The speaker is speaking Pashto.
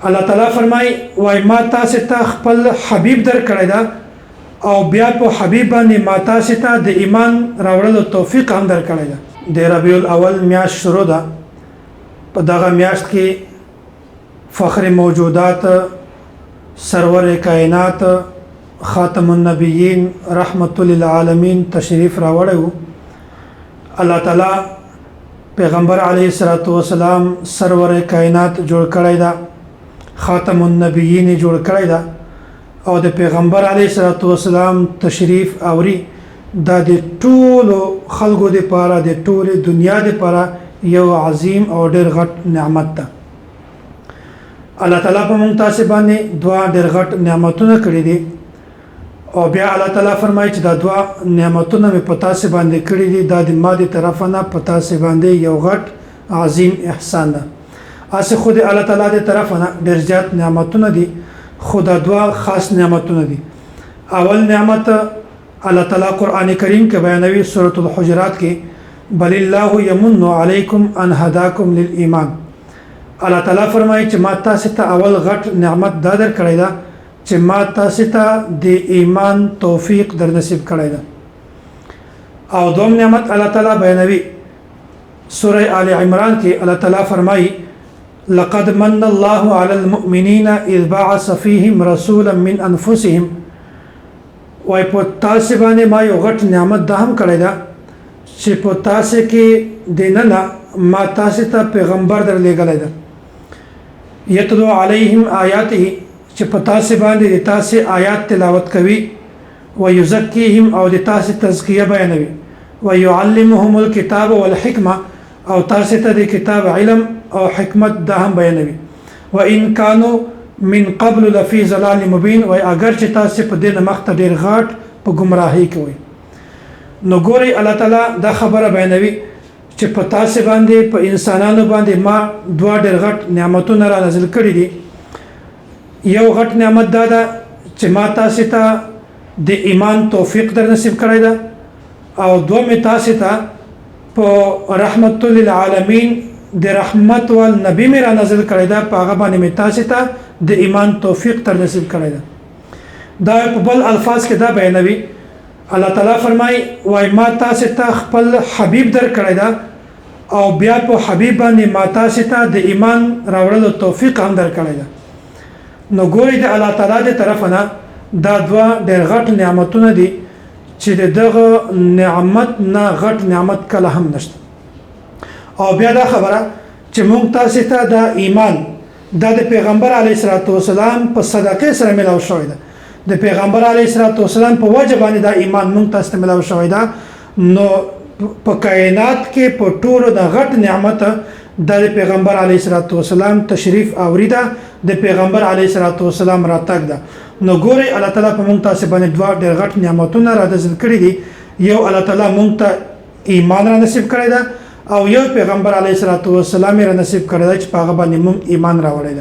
الله تعالی فرمای وای ما تاسو ته خپل حبیب در کړی دا او بیا په حبیب باندې ما تاسو ته د ایمان راوړلو توفیق هم در کړی دا د ربیع الاول میاشت شروع ده په دغه میاشت کې فخر موجودات سرور کائنات خاتم النبیین رحمت للعالمین تشریف راوړی. الله تعالی پیغمبر علیه الصلاۃ والسلام سرور کائنات جوړ کړی دا خاتم النبیین جوړ کړی دا او د پیغمبر علیه الصلاۃ والسلام تشریف اوري دا د ټولو خلکو لپاره د ټولې دنیا لپاره یو عظیم او ډېر غټ نعمت ده. الله تعالی په موږ تاسو باندې دوا ډېر غټ نعمتونه کړی دي او بیا الله تعالی فرمایي چې دا دوا نعمتونه په تاسو باندې کړی دي دا د ماده طرفه نه په تاسو باندې یو غټ عظیم احسان ده. اسه خود الله تعالی د طرفه نه ډېر زیات نعمتونه دي خدا دوا خاص نعمتونه دي. اول نعمت الله تعالی قران کریم کې بیانوي سورۃ الحجرات کې بل الله یمن علیکم ان هداکم للایمان. الله تعالی فرمایي چې ما تاسو ته اول غټ نعمت دا در کړی دا چې ما تاسو ته د ایمان توفیق در نصیب کړی دا. او دوم نعمت الله تعالی بیانوي سوره آل عمران کې الله تعالی فرمایي لقد من الله على المؤمنين اذ بعث فيهم رسولا من انفسهم. وای په تاسو باندې ما یو غټ نعمت ده هم کړی دا چې په تاسو کې دینه ما تاسو ته پیغمبر در لېږلی ده یتلو علیهم آیاته چې په تاسو باندې د تاسو آیات تلاوت کوي ويزکیهم او د تاسو تزکیه بیانوي ويعلمهم الكتاب والحکمه او تاسو ته د کتاب علم او حکمت ده هم بیانوي. وان كانوا من قبل لفي ضلال مبين و اگر چې تاسو په دې مخته ډیر غاټ په گمراهۍ کې وي نو ګوري الله تعالی دا خبره بیانوي چې په تاسو باندې په انسانانو باندې ما دوه ډیر غټ نعمتونه را نازل کړي دي. یو غټ نعمت دا ده چې ما تاسو ته د ایمان توفیق در نصیب کړی ده او دوم تاسو ته په رحمت للعالمین د رحمت والنبی میرا نازل کړی دا په هغه باندې می تاسو ته د ایمان توفیق تر نصیب کړی دا. دا په بل الفاظ کې دا بیانوي الله تعالی فرمای وای ما تاسو ته خپل حبیب در کړی دا او بیا په حبیب باندې ما تاسو ته د ایمان راوړلو توفیق هم در کړی دا. نو ګوري د الله تعالی د طرف نه دا دوا ډېر غټ نعمتونه دي چې دغه نعمت نه غټ نعمت کله هم نشته. او بیا دا خبره چې مونږ تاسو ته د ایمان دا د پیغمبر علیه الصلاۃ والسلام په صدقه سره ملاو شوی ده. د پیغمبر علیه الصلاۃ والسلام په وجه باندې دا ایمان مونږ تاسو ته ملاو شوی ده. نو په کائنات کې په ټولو د غټ نعمت د پیغمبر علیه الصلاۃ والسلام تشریف اوریدا د پیغمبر علیه الصلاۃ والسلام راتګ ده. نو ګوري الله تعالی په مونږ تاسو باندې دوه ډېر غټ نعمتونه را نازل کړي دي. یو الله تعالی مونږ ته ایمان را نصیب کړی ده او یو پیغمبر علیه الصلاۃ والسلام را نصیب کړی ده چې په هغه باندې مونږ ایمان راوړی ده.